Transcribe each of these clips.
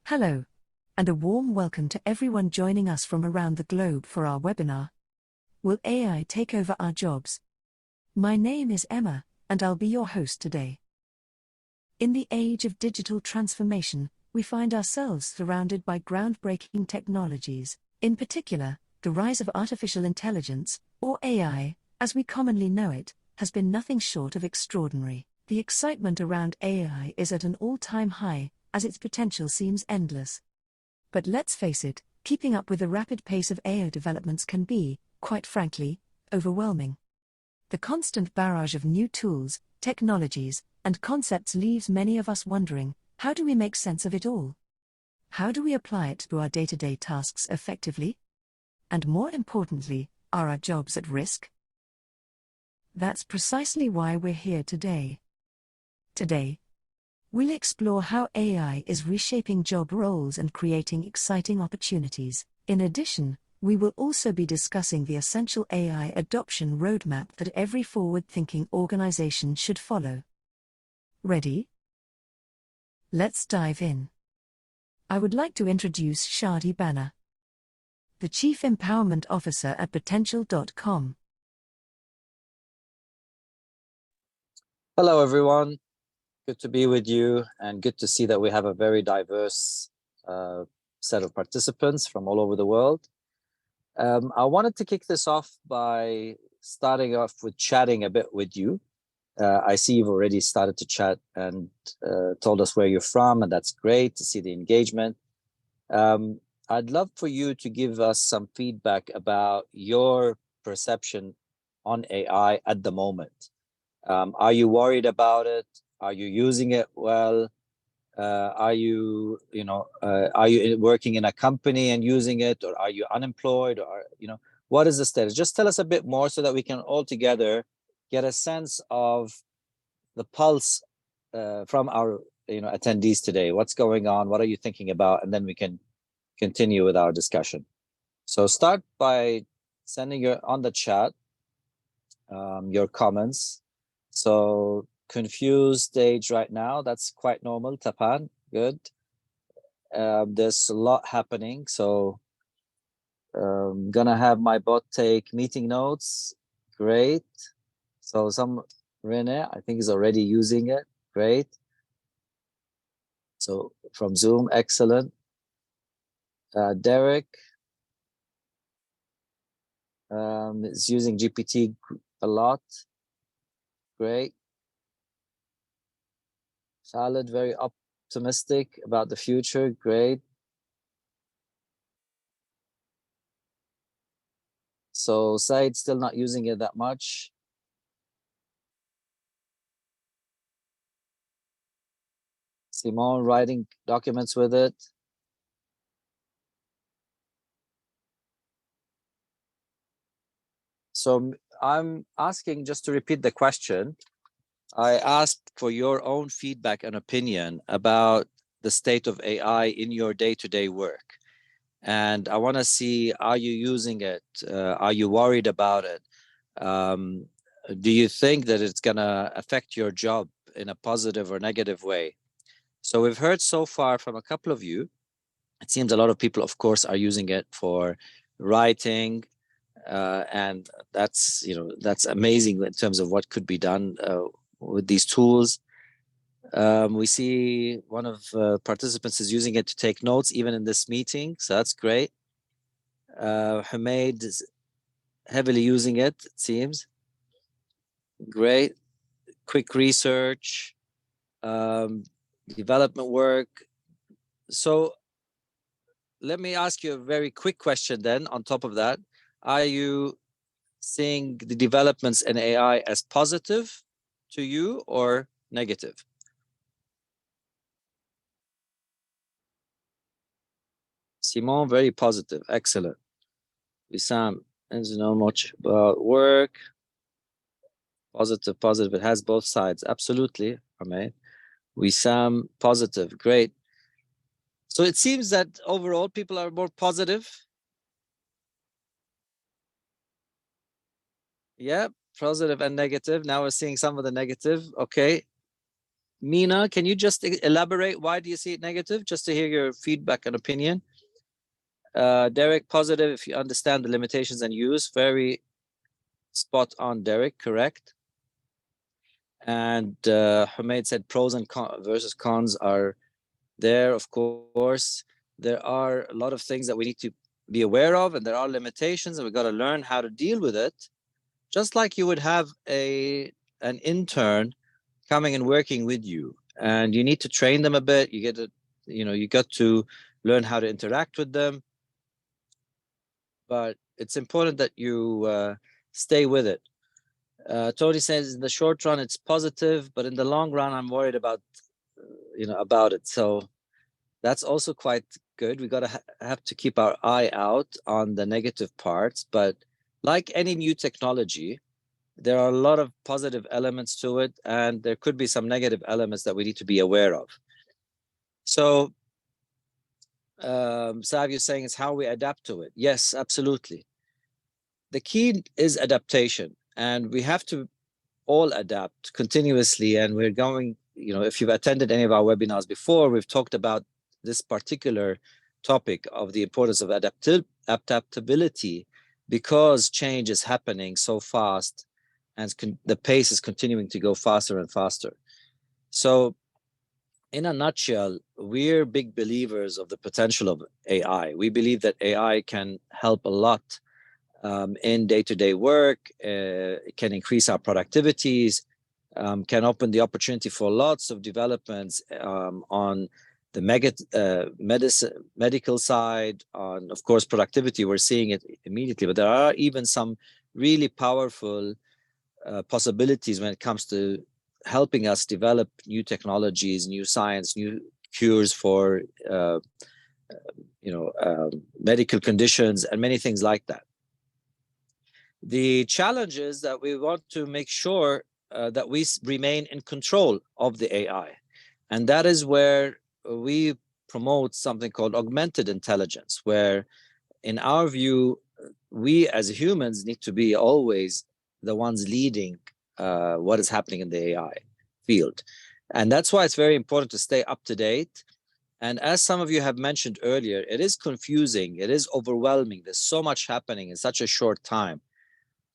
Hello, and a warm welcome to everyone joining us from around the globe for our webinar. Will AI take over our jobs? My name is Emma, and I'll be your host today. In the age of digital transformation, we find ourselves surrounded by groundbreaking technologies, in particular, the rise of artificial intelligence, or AI, as we commonly know it, has been nothing short of extraordinary. The excitement around AI is at an all-time high, as its potential seems endless. But let's face it, keeping up with the rapid pace of AI developments can be, quite frankly, overwhelming. The constant barrage of new tools, technologies, and concepts leaves many of us wondering, how do we make sense of it all? How do we apply it to our day-to-day tasks effectively? And more importantly, are our jobs at risk? That's precisely why we're here today. Today, we'll explore how AI is reshaping job roles and creating exciting opportunities. In addition, we will also be discussing the essential AI adoption roadmap that every forward-thinking organization should follow. Ready? Let's dive in. I would like to introduce Shadi Bana, the Chief Empowerment Officer at Potential.com. Hello, everyone. Good to be with you, and good to see that we have a very diverse set of participants from all over the world. I wanted to kick this off by starting off with chatting a bit with you. I see you've already started to chat and told us where you're from, and that's great to see the engagement. I'd love for you to give us some feedback about your perception on AI at the moment. Are you worried about it? Are you using it well? Are you working in a company and using it, or are you unemployed, or what is the status? Just tell us a bit more so that we can all together get a sense of the pulse from our attendees today. What's going on? What are you thinking about? And then we can continue with our discussion. So start by sending on the chat your comments. So confused stage right now, that's quite normal. Tapan, good. There's a lot happening, so gonna have my bot take meeting notes. Great. So Rene, I think, is already using it. Great. So from Zoom, excellent. Derek is using GPT a lot. Great. Khaled, very optimistic about the future. Great. So Said still not using it that much. Simone writing documents with it. So I'm asking, just to repeat the question, I asked for your own feedback and opinion about the state of AI in your day-to-day work. And I want to see, are you using it? Are you worried about it? Do you think that it's going to affect your job in a positive or negative way? So we've heard so far from a couple of you. It seems a lot of people, of course, are using it for writing, and that's amazing in terms of what could be done with these tools. We see one of participants is using it to take notes even in this meeting, so that's great. Hamed is heavily using it seems. Great. Quick research, development work. So let me ask you a very quick question then on top of that. Are you seeing the developments in AI as positive to you or negative? Simon, very positive. Excellent. Wissam doesn't know much about work. Positive. It has both sides. Absolutely. Ahmed. Wissam, positive. Great. So it seems that overall people are more positive. Yeah, positive and negative. Now we're seeing some of the negative. Okay. Mina, can you just elaborate? Why do you see it negative? Just to hear your feedback and opinion. Derek, positive if you understand the limitations and use. Very spot on, Derek, correct. And Humaid said pros and cons versus cons are there, of course. There are a lot of things that we need to be aware of, and there are limitations, and we've got to learn how to deal with it. Just like you would have an intern coming and working with you, and you need to train them a bit. You get to, you got to learn how to interact with them. But it's important that you stay with it. Tony says in the short run it's positive, but in the long run I'm worried about it. So that's also quite good. We got to have to keep our eye out on the negative parts. But like any new technology, there are a lot of positive elements to it, and there could be some negative elements that we need to be aware of. So Sav, you're saying it's how we adapt to it. Yes, absolutely. The key is adaptation, and we have to all adapt continuously. And we're going, if you've attended any of our webinars before, we've talked about this particular topic of the importance of adaptability, because change is happening so fast and the pace is continuing to go faster and faster. So in a nutshell, we're big believers of the potential of AI. We believe that AI can help a lot in day-to-day work. It can increase our productivities, can open the opportunity for lots of developments on the medical side, on, of course, productivity. We're seeing it immediately, but there are even some really powerful possibilities when it comes to helping us develop new technologies, new science, new cures for medical conditions, and many things like that. The challenge is that we want to make sure that we remain in control of the AI. And that is where we promote something called augmented intelligence, where in our view, we as humans need to be always the ones leading what is happening in the AI field. And that's why it's very important to stay up to date. And as some of you have mentioned earlier, it is confusing, it is overwhelming. There's so much happening in such a short time.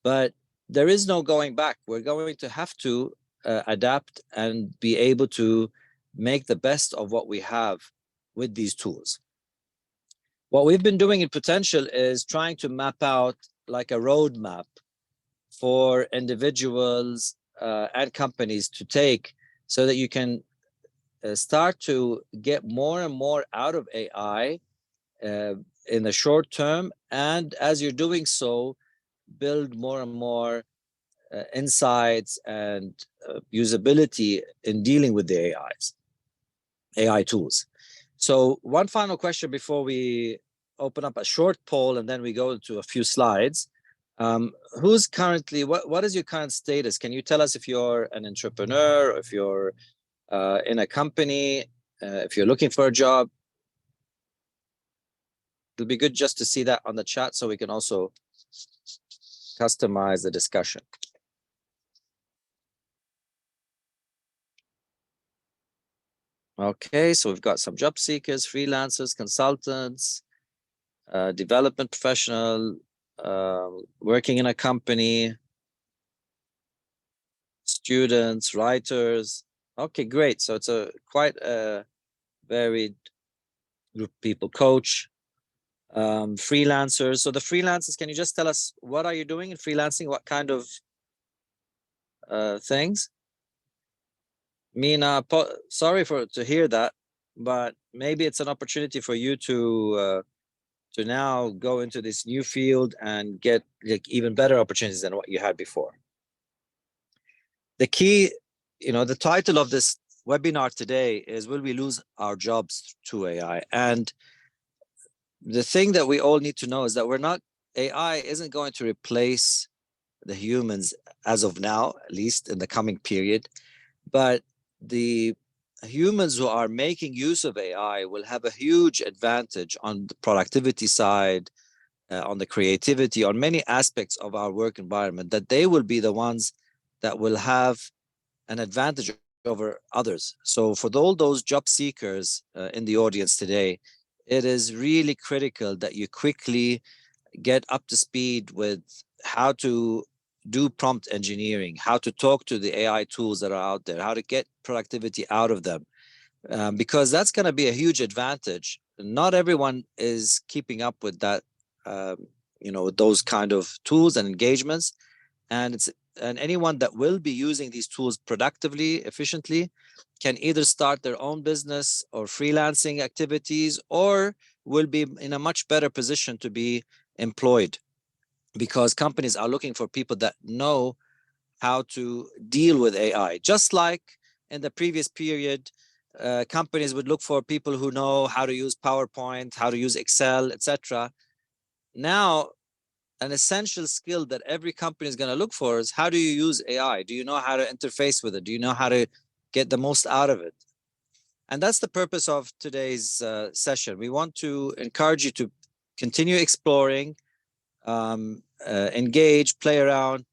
But there is no going back. We're going to have to adapt and be able to make the best of what we have with these tools. What we've been doing in Potential is trying to map out like a roadmap for individuals and companies to take, so that you can start to get more and more out of AI in the short term. And as you're doing so, build more and more insights and usability in dealing with the AI tools. So one final question before we open up a short poll and then we go into a few slides. Who's currently, what is your current status? Can you tell us if you're an entrepreneur, if you're in a company, if you're looking for a job? It'll be good just to see that on the chat so we can also customize the discussion. Okay, so we've got some job seekers, freelancers, consultants, development professional, working in a company, students, writers. Okay, great. So it's quite a varied group of people. Coach, freelancers. So the freelancers, can you just tell us what are you doing in freelancing? What kind of things? Mina, sorry to hear that, but maybe it's an opportunity for you to now go into this new field and get like even better opportunities than what you had before. The key, the title of this webinar today is, will we lose our jobs to AI? And the thing that we all need to know is that AI isn't going to replace the humans as of now, at least in the coming period, but the humans who are making use of AI will have a huge advantage on the productivity side, on the creativity, on many aspects of our work environment, that they will be the ones that will have an advantage over others. So for all those job seekers in the audience today, it is really critical that you quickly get up to speed with how to do prompt engineering, how to talk to the AI tools that are out there, how to get productivity out of them, because that's going to be a huge advantage. Not everyone is keeping up with that, those kind of tools and engagements, and anyone that will be using these tools productively, efficiently, can either start their own business or freelancing activities, or will be in a much better position to be employed, because companies are looking for people that know how to deal with AI. Just like in the previous period, companies would look for people who know how to use PowerPoint, how to use Excel, etc. Now, an essential skill that every company is going to look for is, how do you use AI? Do you know how to interface with it? Do you know how to get the most out of it? And that's the purpose of today's session. We want to encourage you to continue exploring, engage, play around.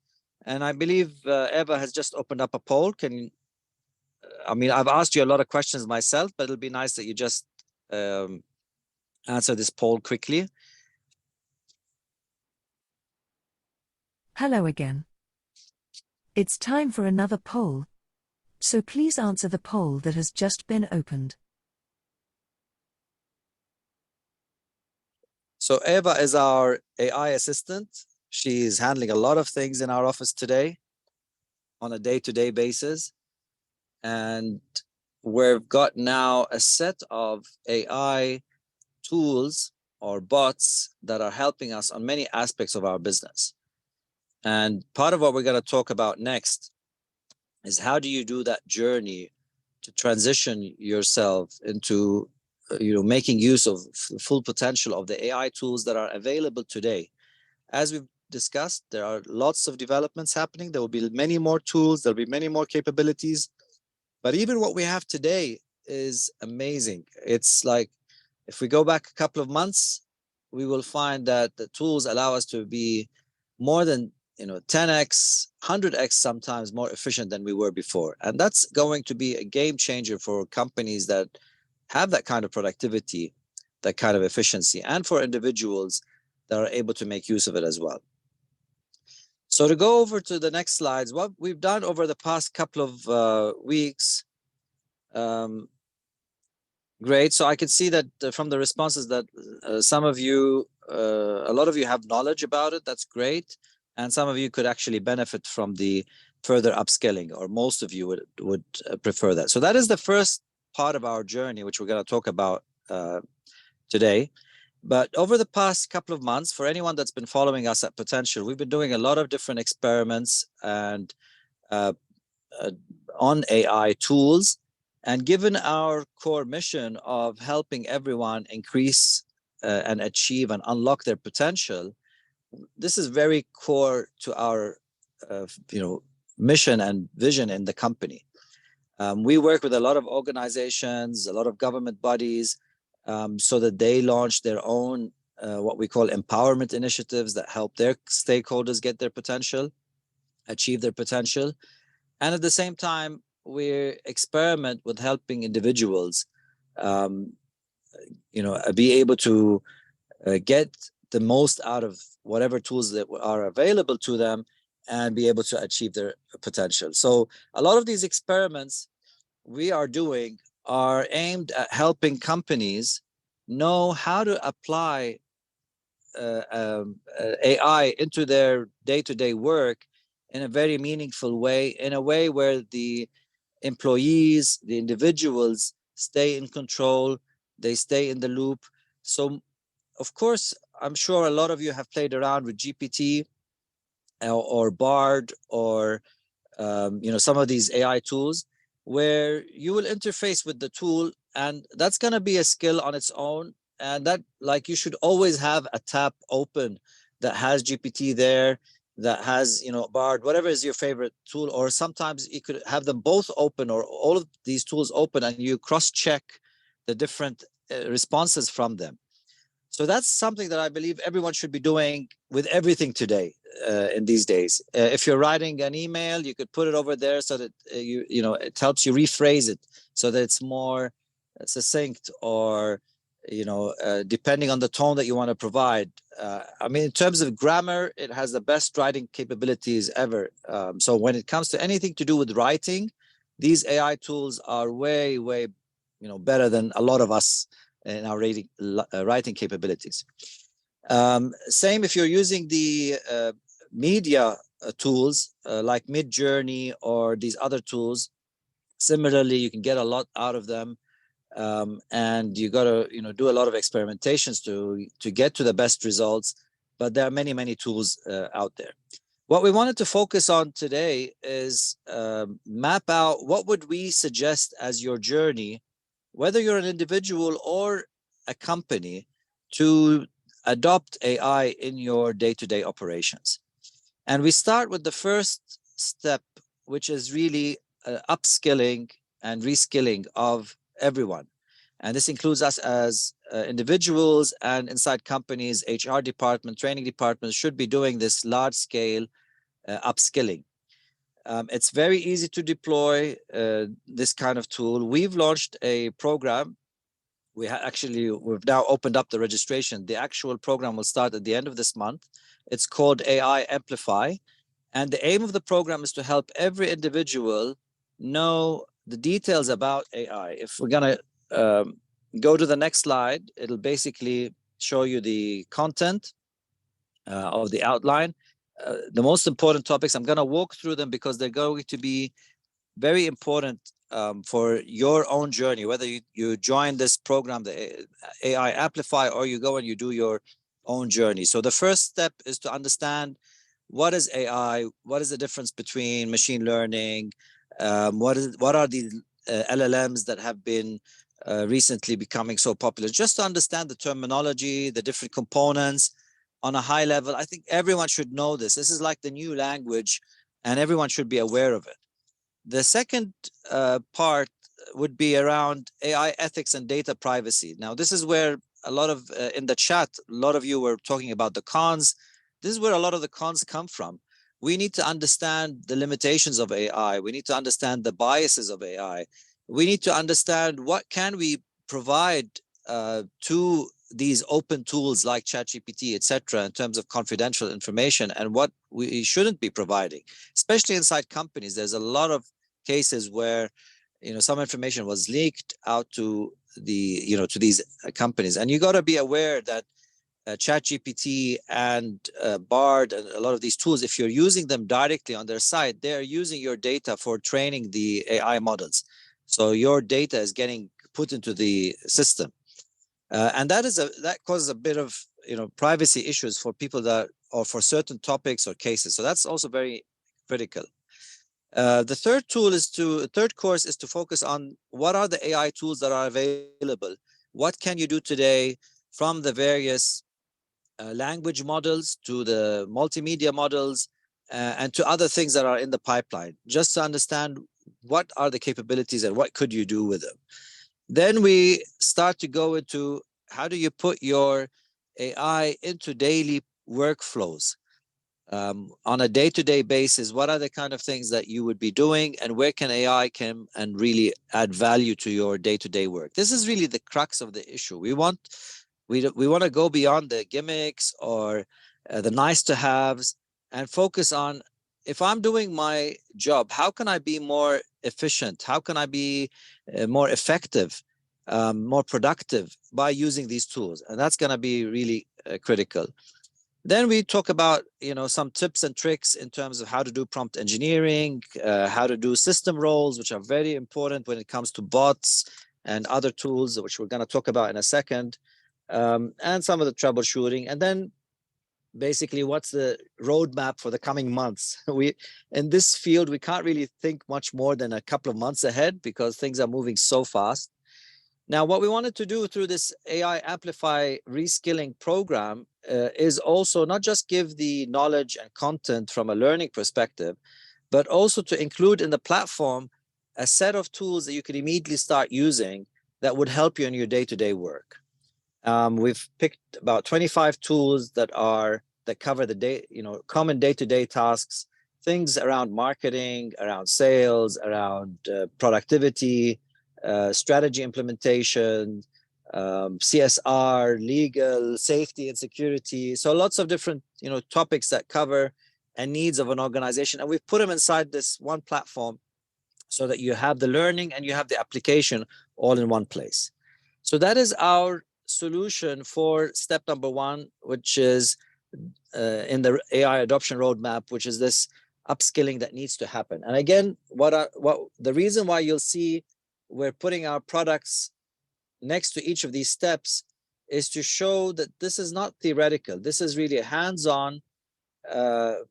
And I believe Eva has just opened up a poll. I've asked you a lot of questions myself, but it'll be nice that you just answer this poll quickly. Hello again. It's time for another poll. So please answer the poll that has just been opened. So Eva is our AI assistant. She's handling a lot of things in our office today on a day-to-day basis. And we've got now a set of AI tools or bots that are helping us on many aspects of our business. And part of what we're going to talk about next is, how do you do that journey to transition yourself into making use of full potential of the AI tools that are available today. As we've discussed, there are lots of developments happening. There will be many more tools. There'll be many more capabilities. But even what we have today is amazing. It's like, if we go back a couple of months, we will find that the tools allow us to be more than 10x, 100x sometimes more efficient than we were before. And that's going to be a game changer for companies that have that kind of productivity, that kind of efficiency, and for individuals that are able to make use of it as well. So to go over to the next slides, what we've done over the past couple of weeks, great. So I can see that from the responses that some of you, a lot of you have knowledge about it. That's great. And some of you could actually benefit from the further upskilling, or most of you would prefer that. So that is the first part of our journey, which we're going to talk about today. But over the past couple of months, for anyone that's been following us at Potential, we've been doing a lot of different experiments and on AI tools. And given our core mission of helping everyone increase and achieve and unlock their potential, this is very core to our mission and vision in the company. We work with a lot of organizations, a lot of government bodies, so that they launch their own what we call empowerment initiatives that help their stakeholders get their potential, achieve their potential. And at the same time, we experiment with helping individuals be able to get the most out of whatever tools that are available to them and be able to achieve their potential. So a lot of these experiments we are doing are aimed at helping companies know how to apply AI into their day-to-day work in a very meaningful way, in a way where the employees, the individuals stay in control, they stay in the loop. So of course, I'm sure a lot of you have played around with GPT or Bard or some of these AI tools, where you will interface with the tool, and that's going to be a skill on its own. And that, like, you should always have a tab open that has GPT there, that has Bard, whatever is your favorite tool. Or sometimes you could have them both open, or all of these tools open, and you cross-check the different responses from them. So that's something that I believe everyone should be doing with everything today in these days. If you're writing an email, you could put it over there so that you know it helps you rephrase it so that it's more succinct, or depending on the tone that you want to provide. I mean, in terms of grammar, it has the best writing capabilities ever. So when it comes to anything to do with writing, these AI tools are way, way, better than a lot of us in our writing capabilities. Same if you're using the media tools like Midjourney or these other tools. Similarly, you can get a lot out of them, and you got to do a lot of experimentations to get to the best results. But there are many, many tools out there. What we wanted to focus on today is map out what would we suggest as your journey, whether you're an individual or a company, to adopt AI in your day-to-day operations. And we start with the first step, which is really upskilling and reskilling of everyone. And this includes us as individuals, and inside companies, HR department, training departments should be doing this large-scale upskilling. It's very easy to deploy this kind of tool. We've launched a program. We've now opened up the registration. The actual program will start at the end of this month. It's called AI Amplify. And the aim of the program is to help every individual know the details about AI. If we're going to go to the next slide, it'll basically show you the content of the outline. The most important topics, I'm going to walk through them because they're going to be very important for your own journey, whether you join this program, the AI Amplify, or you go and you do your own journey. So the first step is to understand what is AI, what is the difference between machine learning, what are the LLMs that have been recently becoming so popular, just to understand the terminology, the different components on a high level. I think everyone should know this. This is like the new language, and everyone should be aware of it. The second part would be around AI ethics and data privacy. Now, this is where a lot of, in the chat, a lot of you were talking about the cons. This is where a lot of the cons come from. We need to understand the limitations of AI. We need to understand the biases of AI. We need to understand what can we provide to these open tools like ChatGPT, etc., in terms of confidential information, and what we shouldn't be providing, especially inside companies. There's a lot of cases where some information was leaked out to to these companies, and you got to be aware that ChatGPT and Bard and a lot of these tools, if you're using them directly on their site, they're using your data for training the AI models. So your data is getting put into the system. And that causes a bit of privacy issues for people or for certain topics or cases. So that's also very critical. The third course is to focus on what are the AI tools that are available. What can you do today, from the various language models to the multimedia models and to other things that are in the pipeline, just to understand what are the capabilities and what could you do with them. Then we start to go into how do you put your AI into daily workflows on a day-to-day basis. What are the kind of things that you would be doing, and where can AI come and really add value to your day-to-day work? This is really the crux of the issue. We want to go beyond the gimmicks or the nice to haves and focus on, if I'm doing my job, how can I be more efficient? How can I be more effective, more productive by using these tools? And that's going to be really critical. Then we talk about some tips and tricks in terms of how to do prompt engineering, how to do system roles, which are very important when it comes to bots and other tools, which we're going to talk about in a second, and some of the troubleshooting. And then basically, what's the roadmap for the coming months? In this field, we can't really think much more than a couple of months ahead because things are moving so fast. Now, what we wanted to do through this AI Amplify reskilling program is also not just give the knowledge and content from a learning perspective, but also to include in the platform a set of tools that you could immediately start using that would help you in your day-to-day work. We've picked about 25 tools that cover the day, common day-to-day tasks, things around marketing, around sales, around productivity, strategy implementation, CSR, legal, safety and security. So lots of different, topics that cover and needs of an organization. And we've put them inside this one platform so that you have the learning and you have the application all in one place. So that is our solution for step number one, which is in the AI adoption roadmap, which is this upskilling that needs to happen. And again, what the reason why you'll see we're putting our products next to each of these steps is to show that this is not theoretical. This is really a hands-on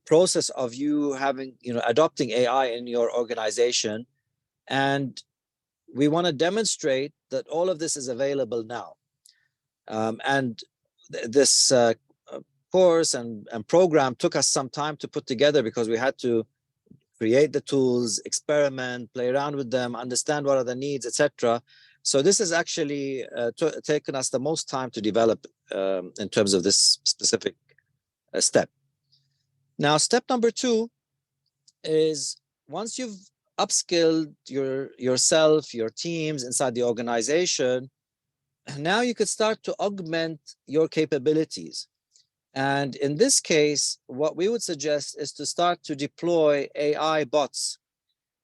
process of you adopting AI in your organization. And we want to demonstrate that all of this is available now. And this course and program took us some time to put together because we had to create the tools, experiment, play around with them, understand what are the needs, etc. So this has actually taken us the most time to develop in terms of this specific step. Now, step number two is once you've upskilled yourself, your teams inside the organization, now you could start to augment your capabilities. And in this case, what we would suggest is to start to deploy AI bots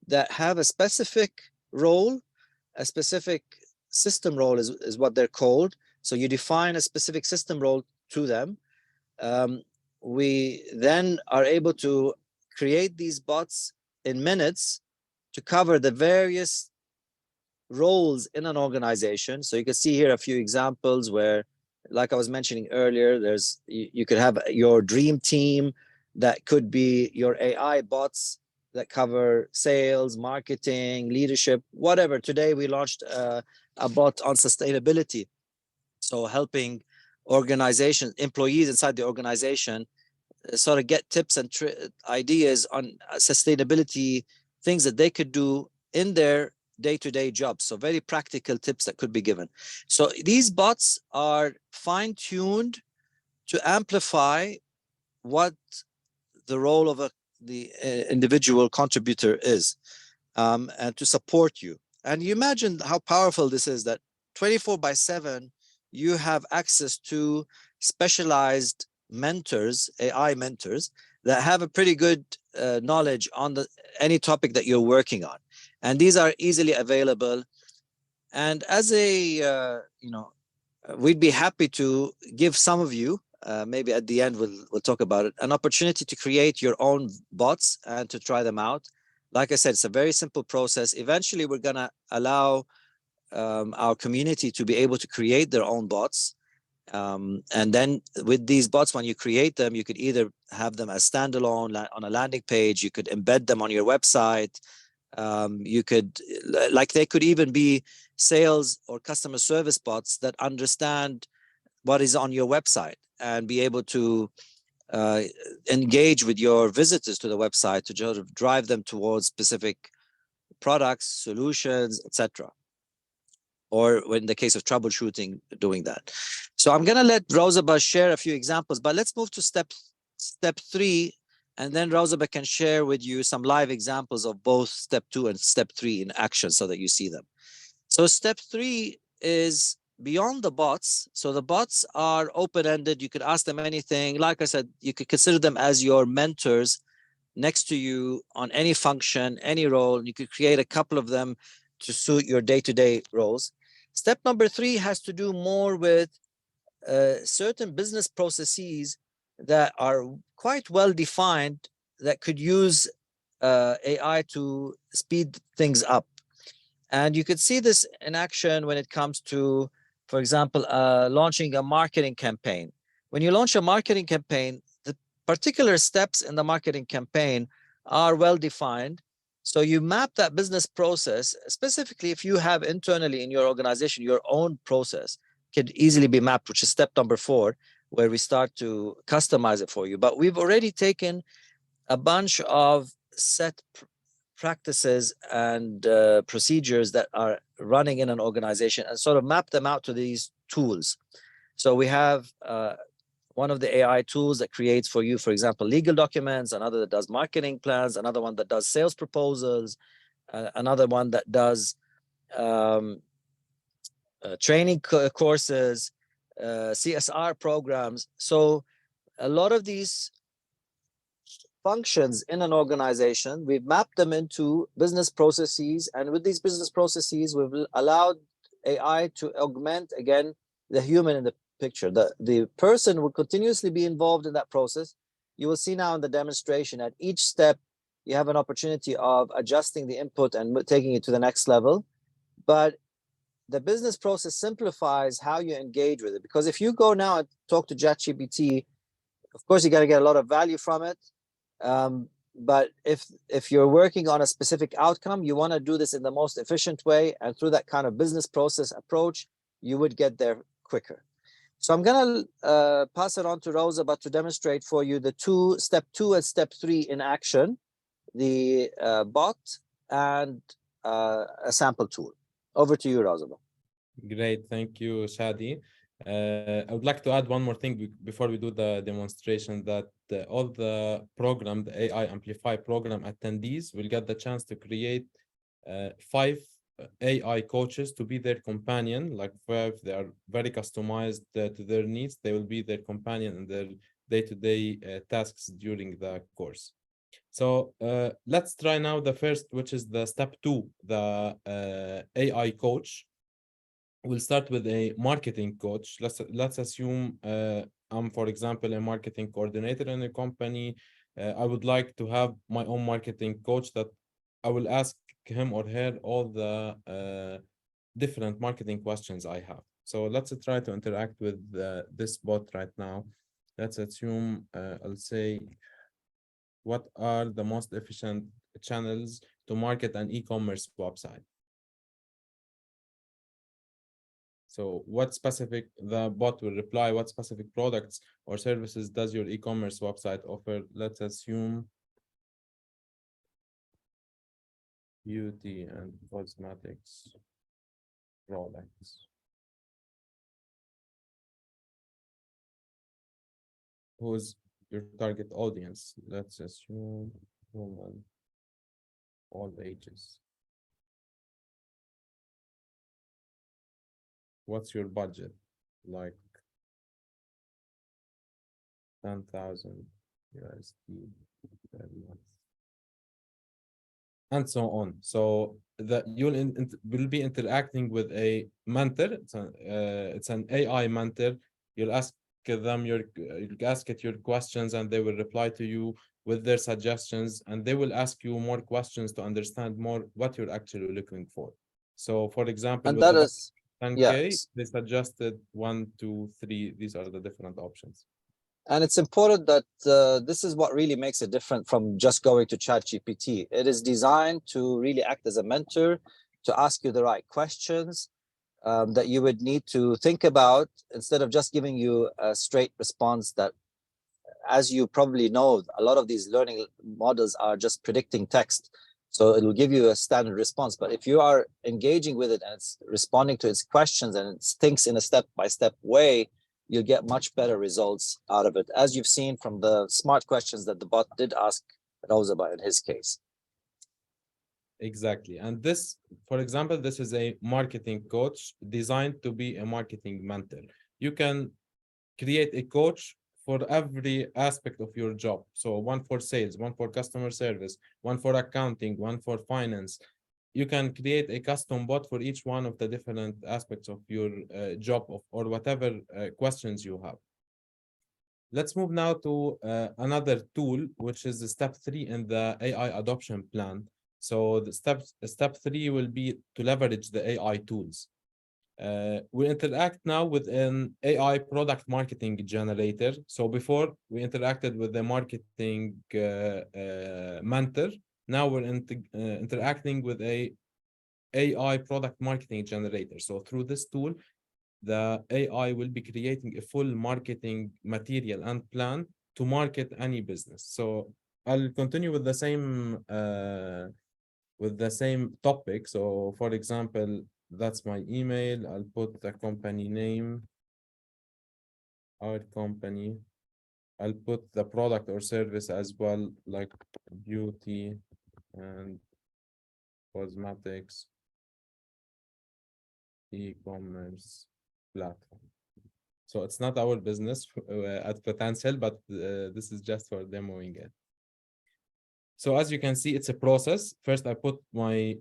that have a specific role, a specific system role is what they're called. So you define a specific system role to them. We then are able to create these bots in minutes to cover the various roles in an organization. So you can see here a few examples where, like I was mentioning earlier, you could have your dream team that could be your AI bots that cover sales, marketing, leadership, whatever. Today we launched a bot on sustainability. So helping organizations, employees inside the organization sort of get tips and ideas on sustainability, things that they could do in their day-to-day jobs. So very practical tips that could be given. So these bots are fine-tuned to amplify what the role of the individual contributor is, and to support you. And you imagine how powerful this is, that 24/7, you have access to specialized mentors, AI mentors, that have a pretty good knowledge on any topic that you're working on. And these are easily available. And as we'd be happy to give some of you, maybe at the end we'll talk about it, an opportunity to create your own bots and to try them out. Like I said, it's a very simple process. Eventually, we're going to allow our community to be able to create their own bots. And then with these bots, when you create them, you could either have them as standalone on a landing page, you could embed them on your website. They could even be sales or customer service bots that understand what is on your website and be able to engage with your visitors to the website to sort of drive them towards specific products, solutions, etc. Or in the case of troubleshooting, doing that. So I'm going to let Rosaba share a few examples, but let's move to step three, and then Rosaba can share with you some live examples of both step 2 and step 3 in action so that you see them. So step 3 is beyond the bots. So the bots are open-ended. You could ask them anything. Like I said, you could consider them as your mentors next to you on any function, any role. You could create a couple of them to suit your day-to-day roles. Step number 3 has to do more with certain business processes that are quite well defined that could use AI to speed things up. And you could see this in action when it comes to, for example, launching a marketing campaign. When you launch a marketing campaign, the particular steps in the marketing campaign are well defined. So you map that business process, specifically if you have internally in your organization, your own process could easily be mapped, which is step number 4, where we start to customize it for you. But we've already taken a bunch of set practices and procedures that are running in an organization and sort of map them out to these tools. So we have one of the AI tools that creates for you, for example, legal documents, another that does marketing plans, another one that does sales proposals, another one that does training courses, CSR programs. So a lot of these functions in an organization, we've mapped them into business processes. And with these business processes, we've allowed AI to augment, again, the human in the picture. The person will continuously be involved in that process. You will see now in the demonstration, at each step, you have an opportunity of adjusting the input and taking it to the next level. But the business process simplifies how you engage with it. Because if you go now and talk to ChatGPT, of course, you're going to get a lot of value from it. But if you're working on a specific outcome, you want to do this in the most efficient way, and through that kind of business process approach, you would get there quicker. So I'm going to pass it on to Rosa, but to demonstrate for you the step two and step three in action, the bot and a sample tool. Over to you, Rosa. Great, thank you, Shadi. I would like to add one more thing before we do the demonstration, that all the program, the AI Amplify program attendees will get the chance to create 5 AI coaches to be their companion. Like if they are very customized to their needs, they will be their companion in their day-to-day tasks during the course. So let's try now the first, which is the step 2, the AI coach. We'll start with a marketing coach. Let's assume I'm, for example, a marketing coordinator in a company. I would like to have my own marketing coach that I will ask him or her all the different marketing questions I have. So let's try to interact with this bot right now. Let's assume I'll say, what are the most efficient channels to market an e-commerce website? So the bot will reply, what specific products or services does your e-commerce website offer? Let's assume beauty and cosmetics products. Who's your target audience? Let's assume women, all ages. What's your budget? Like 10,000 USD per month, and so on. So that will be interacting with a mentor. It's an AI mentor. You'll ask it your questions, and they will reply to you with their suggestions, and they will ask you more questions to understand more what you're actually looking for. So, for example, and with that the is 10K, yes. they suggested 1, 2, 3. These are the different options. And it's important that this is what really makes it different from just going to ChatGPT. It is designed to really act as a mentor, to ask you the right questions that you would need to think about, instead of just giving you a straight response that, as you probably know, a lot of these learning models are just predicting text. So it will give you a standard response. But if you are engaging with it and it's responding to its questions and it thinks in a step-by-step way, you'll get much better results out of it, as you've seen from the smart questions that the bot did ask Rauzaba in his case. Exactly. And this, for example, this is a marketing coach designed to be a marketing mentor. You can create a coach for every aspect of your job. So one for sales, one for customer service, one for accounting, one for finance. You can create a custom bot for each one of the different aspects of your job or whatever questions you have. Let's move now to another tool, which is the step 3 in the AI adoption plan. So the step 3 will be to leverage the AI tools. We interact now with an AI product marketing generator. So before we interacted with the marketing mentor, now we're interacting with a AI product marketing generator. So through this tool, the AI will be creating a full marketing material and plan to market any business. So I'll continue with the same topic. So for example, that's my email. I'll put the company name. our company. I'll put the product or service as well, like beauty and cosmetics e-commerce platform. So it's not our business at Potential, but this is just for demoing it. So as you can see, it's a process. First, I put my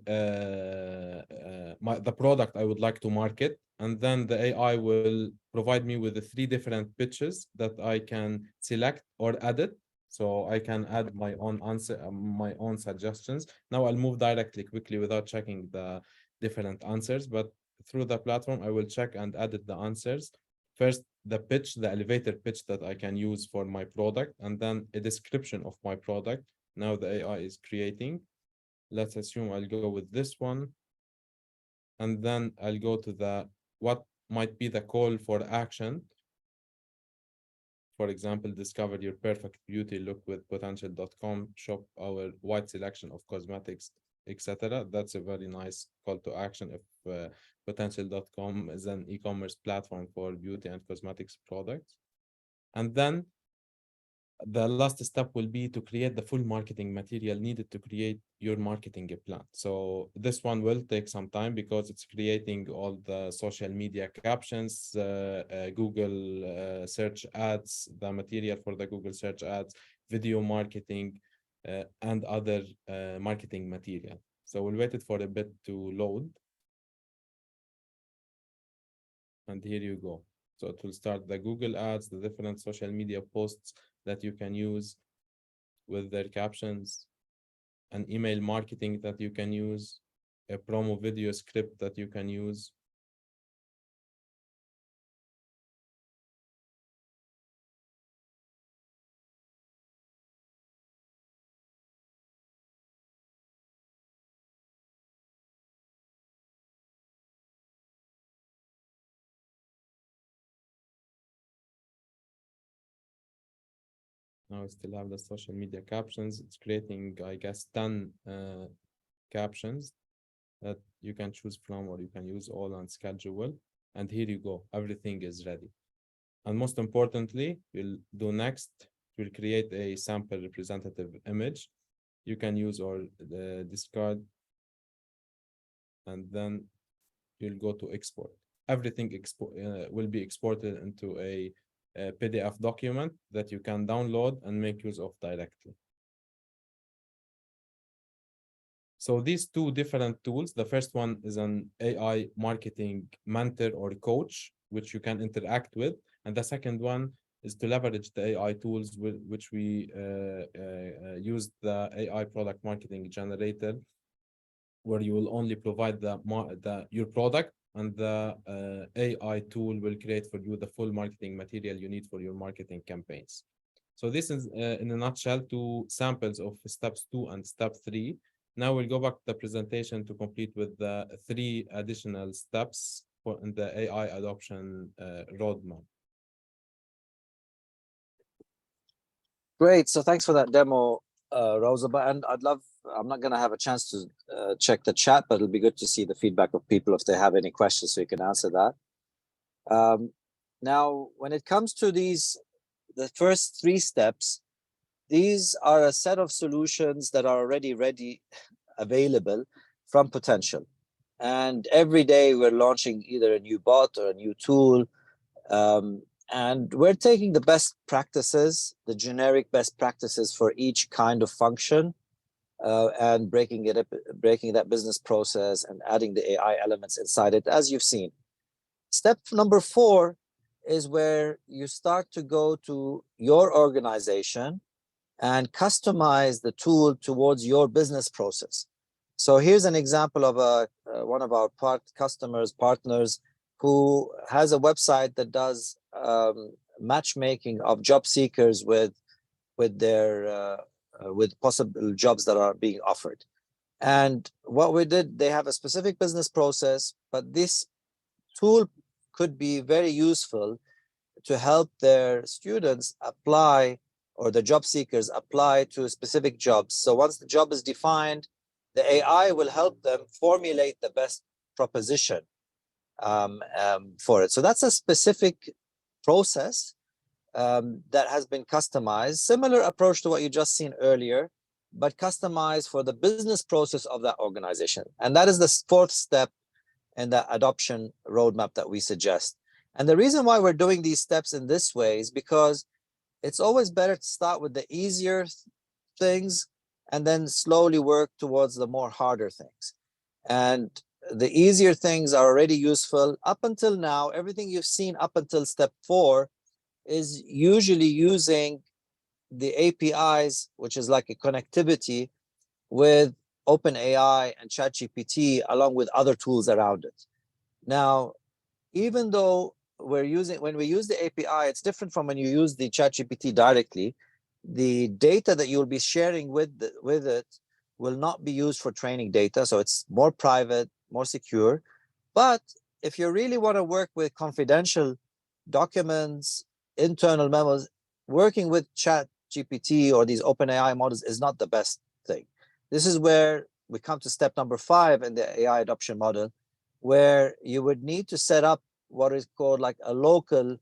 the product I would like to market, and then the AI will provide me with the 3 different pitches that I can select or edit. So I can add my own answer, my own suggestions. Now I'll move directly, quickly, without checking the different answers. But through the platform, I will check and edit the answers. First, the pitch, the elevator pitch that I can use for my product, and then a description of my product. Now the AI is creating. Let's assume I'll go with this one. And then I'll go to the what might be the call for action. For example, discover your perfect beauty look with potential.com, shop our wide selection of cosmetics, etc. That's a very nice call to action if potential.com is an e-commerce platform for beauty and cosmetics products. And then the last step will be to create the full marketing material needed to create your marketing plan. So this one will take some time because it's creating all the social media captions, Google search ads, the material for the Google search ads, video marketing, and other marketing material. So we'll wait it for a bit to load. And here you go. So it will start the Google ads, the different social media posts that you can use with their captions, an email marketing that you can use, a promo video script that you can use. Now I still have the social media captions. It's creating, I guess, 10 captions that you can choose from, or you can use all on schedule. And here you go, everything is ready. And most importantly, we'll do next, we'll create a sample representative image. You can use or discard, and then you'll go to export. Everything will be exported into a PDF document that you can download and make use of directly. So these 2 different tools, the first one is an AI marketing mentor or coach, which you can interact with. And the second one is to leverage the AI tools with which we use the AI product marketing generator, where you will only provide your product, and the AI tool will create for you the full marketing material you need for your marketing campaigns. So this is, in a nutshell, 2 samples of steps 2 and step 3. Now we'll go back to the presentation to complete with the 3 additional steps in the AI adoption roadmap. Great. So thanks for that demo, Rosa. And I'm not going to have a chance to check the chat, but it'll be good to see the feedback of people if they have any questions so you can answer that. Now, when it comes to the first 3 steps, these are a set of solutions that are already available from Potential. And every day we're launching either a new bot or a new tool. And we're taking the best practices, the generic best practices for each kind of function, and breaking that business process and adding the AI elements inside it, as you've seen. Step number 4 is where you start to go to your organization and customize the tool towards your business process. So here's an example of one of our partners who has a website that does matchmaking of job seekers with possible jobs that are being offered. And what we did, they have a specific business process, but this tool could be very useful to help their students apply, or the job seekers apply to specific jobs. So once the job is defined, the AI will help them formulate the best proposition for it. So that's a specific process that has been customized, similar approach to what you just seen earlier, but customized for the business process of that organization. And that is the fourth step in the adoption roadmap that we suggest. And the reason why we're doing these steps in this way is because it's always better to start with the easier things and then slowly work towards the more harder things. And the easier things are already useful. Up until now, everything you've seen up until step 4 is usually using the APIs, which is like a connectivity with OpenAI and ChatGPT, along with other tools around it. Now, even though when we use the API, it's different from when you use the ChatGPT directly. The data that you'll be sharing with it will not be used for training data, so it's more private, more secure. But if you really want to work with confidential documents, internal memos, working with ChatGPT or these OpenAI models is not the best thing. This is where we come to step number 5 in the AI adoption model, where you would need to set up what is called like a local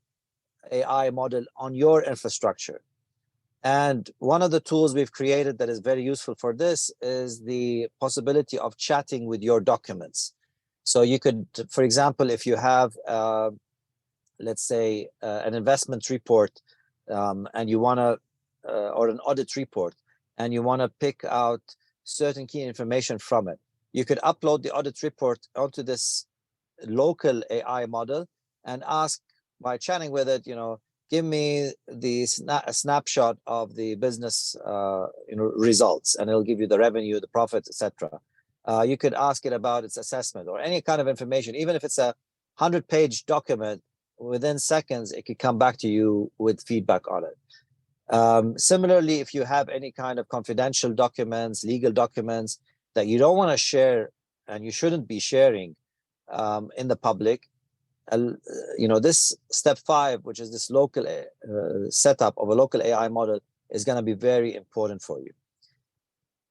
AI model on your infrastructure. And one of the tools we've created that is very useful for this is the possibility of chatting with your documents. So you could, for example, if you have, let's say, an investment report and you want to, or an audit report, and you want to pick out certain key information from it, you could upload the audit report onto this local AI model and ask, by chatting with it, give me the snapshot of the business results, and it'll give you the revenue, the profits, etc. You could ask it about its assessment or any kind of information. Even if it's a 100-page document, within seconds it could come back to you with feedback on it. Similarly, if you have any kind of confidential documents, legal documents that you don't want to share and you shouldn't be sharing in the public, this step 5, which is this local setup of a local AI model, is going to be very important for you.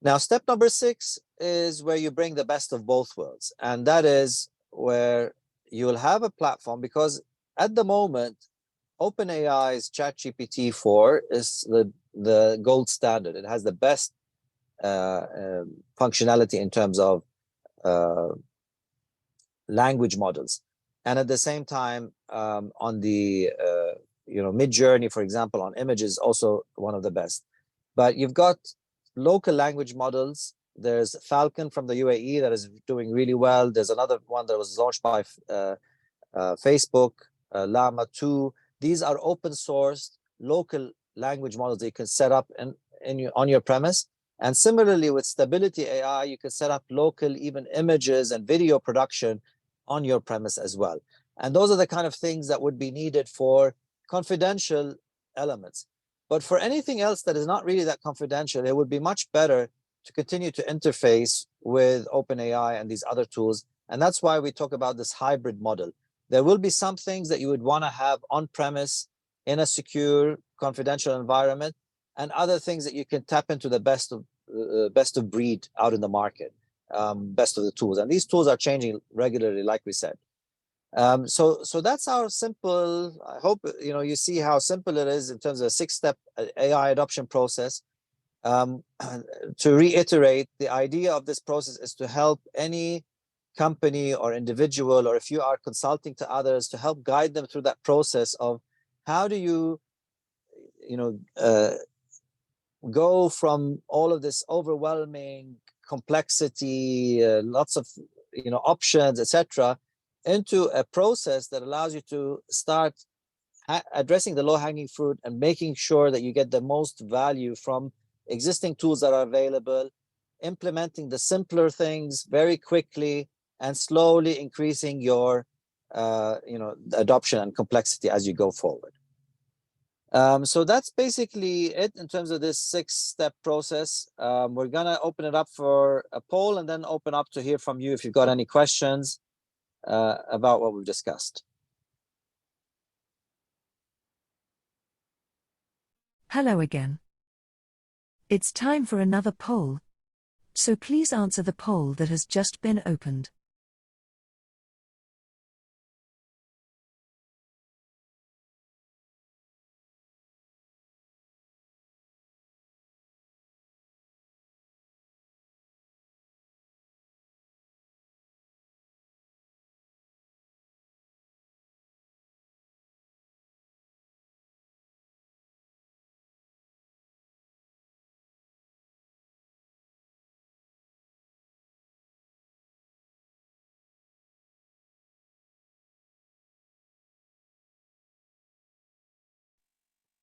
Now, step number 6 is where you bring the best of both worlds, and that is where you'll have a platform, because at the moment, OpenAI's ChatGPT 4 is the gold standard. It has the best functionality in terms of language models. And at the same time, on the Mid-Journey, for example, on images, also one of the best. But you've got local language models. There's Falcon from the UAE that is doing really well. There's another one that was launched by Facebook, Llama 2. These are open source local language models that you can set up on your premise. And similarly with Stability AI, you can set up local even images and video production on your premise as well. And those are the kind of things that would be needed for confidential elements. But for anything else that is not really that confidential, it would be much better to continue to interface with OpenAI and these other tools. And that's why we talk about this hybrid model. There will be some things that you would want to have on-premise in a secure, confidential environment, and other things that you can tap into the best of breed out in the market, best of the tools. And these tools are changing regularly, like we said. So that's our simple, I hope you see how simple it is in terms of a 6-step AI adoption process. To reiterate, the idea of this process is to help any company or individual, or if you are consulting to others, to help guide them through that process of how do you go from all of this overwhelming complexity, lots of options, etc., into a process that allows you to start addressing the low-hanging fruit and making sure that you get the most value from existing tools that are available, implementing the simpler things very quickly, and slowly increasing your adoption and complexity as you go forward. So that's basically it in terms of this 6-step process. We're gonna open it up for a poll and then open up to hear from you if you've got any questions about what we've discussed. Hello again. It's time for another poll. So please answer the poll that has just been opened.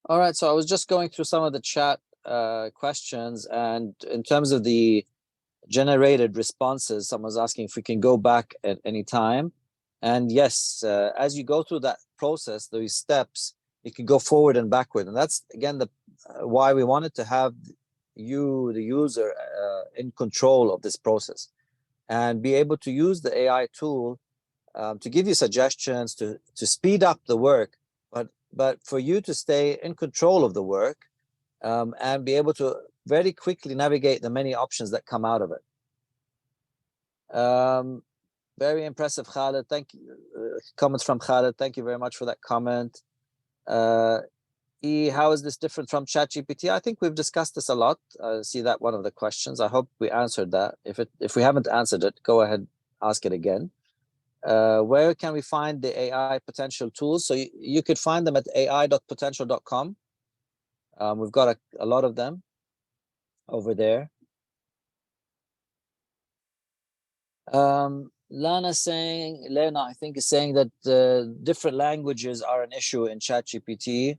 All right, so I was just going through some of the chat questions, and in terms of the generated responses, someone's asking if we can go back at any time. And yes, as you go through that process, those steps, you can go forward and backward. And that's, again, the why we wanted to have you, the user, in control of this process and be able to use the AI tool to give you suggestions, to speed up the work, but for you to stay in control of the work and be able to very quickly navigate the many options that come out of it. Very impressive, Khalid. Thank you. Comments from Khalid. Thank you very much for that comment. How is this different from ChatGPT? I think we've discussed this a lot. I see that one of the questions. I hope we answered that. If we haven't answered it, go ahead, ask it again. Where can we find the AI potential tools? So you could find them at ai.potential.com. We've got a lot of them over there. Lena, I think, is saying that different languages are an issue in ChatGPT.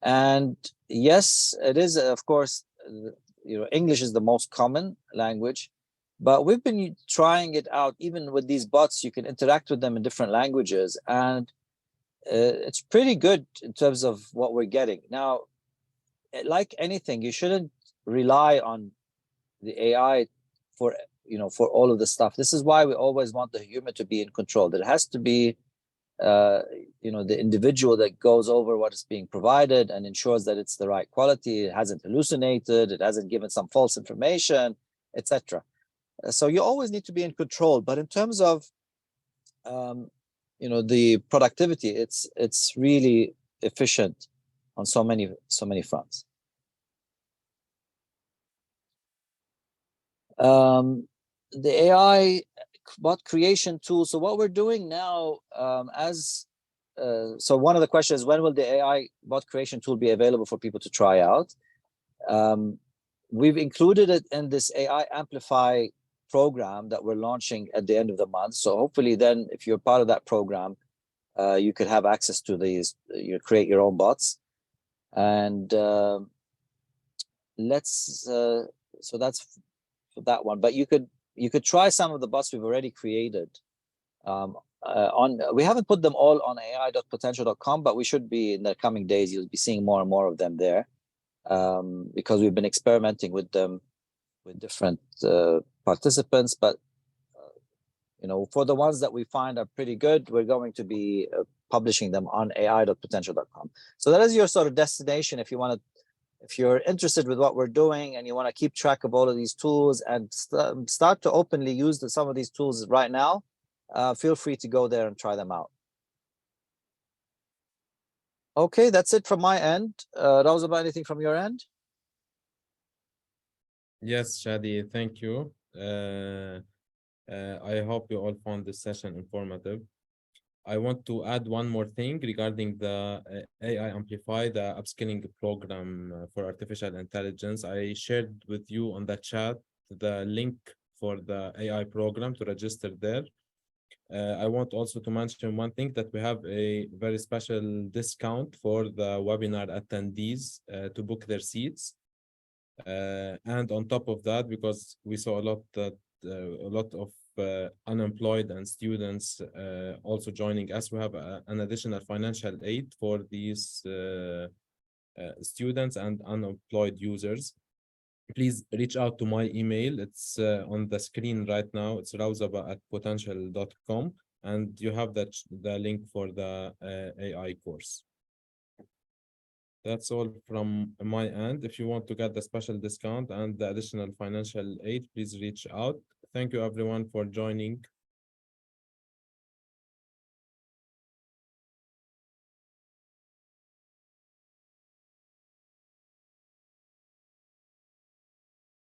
And yes, it is, of course, English is the most common language, but we've been trying it out. Even with these bots, you can interact with them in different languages, and it's pretty good in terms of what we're getting. Now, like anything, you shouldn't rely on the AI for all of the stuff. This is why we always want the human to be in control. There has to be the individual that goes over what is being provided and ensures that it's the right quality, it hasn't hallucinated, it hasn't given some false information, etc. So you always need to be in control. But in terms of the productivity, it's really efficient on so many fronts. The AI bot creation tool. So what we're doing now, so one of the questions is, when will the AI bot creation tool be available for people to try out? We've included it in this AI Amplify program that we're launching at the end of the month. So hopefully then, if you're part of that program, you could have access to these, create your own bots. And so that's for that one. But you could try some of the bots we've already created. We haven't put them all on ai.potential.com, but we should be, in the coming days, you'll be seeing more and more of them there, because we've been experimenting with them with different participants. But for the ones that we find are pretty good, we're going to be publishing them on ai.potential.com. So that is your sort of destination if you're interested with what we're doing and you want to keep track of all of these tools and start to openly use some of these tools right now. Feel free to go there and try them out. Okay, that's it from my end. Rawza, anything from your end? Yes, Shadi, thank you. I hope you all found this session informative. I want to add one more thing regarding the AI Amplify, the upskilling program for artificial intelligence. I shared with you on the chat the link for the AI program to register there. I want also to mention one thing, that we have a very special discount for the webinar attendees to book their seats. And on top of that, because we saw a lot of unemployed and students also joining us, we have an additional financial aid for these students and unemployed users. Please reach out to my email. It's on the screen right now. It's rawzaba@potential.com, and you have the link for the AI course. That's all from my end. If you want to get the special discount and the additional financial aid, please reach out. Thank you everyone for joining.